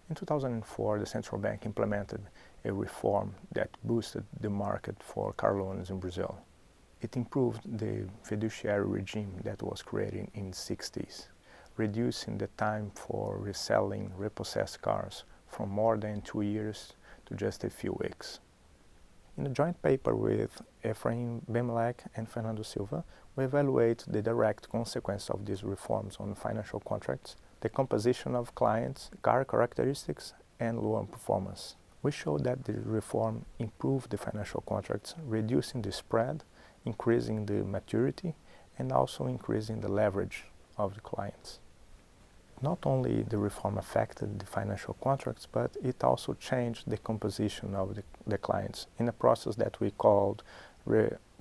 In 2004, the central bank implemented a reform that boosted the market for car loans in Brazil. It improved the fiduciary regime that was created in the 60s, reducing the time for reselling repossessed cars from more than 2 years to just a few weeks. In a joint paper with Efraim Bemelec and Fernando Silva, we evaluate the direct consequence of these reforms on financial contracts, the composition of clients, car characteristics, and loan performance. We show that the reform improved the financial contracts, reducing the spread, increasing the maturity, and also increasing the leverage of the clients. Not only the reform affected the financial contracts, but it also changed the composition of the clients in a process that we called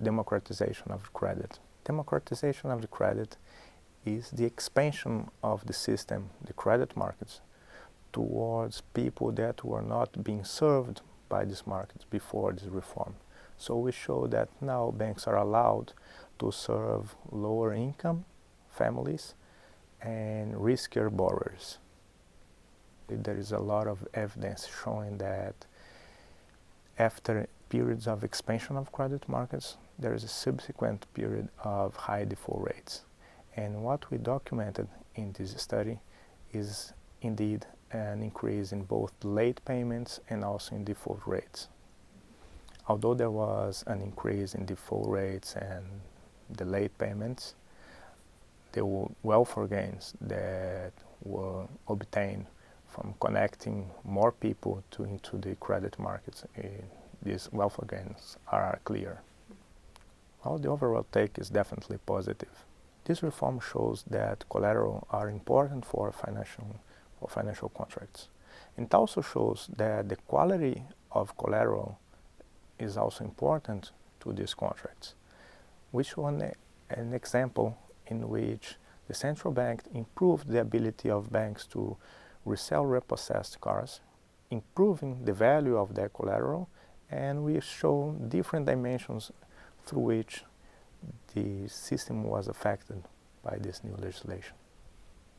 democratization of credit. Democratization of the credit is the expansion of the system, the credit markets, towards people that were not being served by these markets before this reform. So we show that now banks are allowed to serve lower income families and riskier borrowers. There is a lot of evidence showing that after periods of expansion of credit markets, there is a subsequent period of high default rates. And what we documented in this study is indeed an increase in both late payments and also in default rates. Although there was an increase in default rates and the late payments, the welfare gains that were obtained from connecting more people into the credit markets, these welfare gains are clear. Well, the overall take is definitely positive. This reform shows that collateral are important for financial contracts. It also shows that the quality of collateral is also important to these contracts. We show an example in which the central bank improved the ability of banks to resell repossessed cars, improving the value of their collateral, and we show different dimensions through which the system was affected by this new legislation.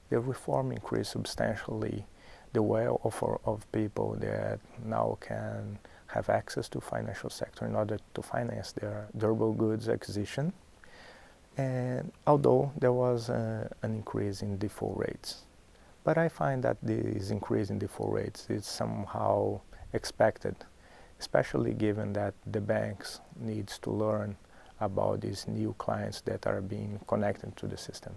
The reform increased substantially the wealth of people that now can have access to financial sector in order to finance their durable goods acquisition. And although there was an increase in default rates. But I find that this increase in default rates is somehow expected, especially given that the banks needs to learn about these new clients that are being connected to the system.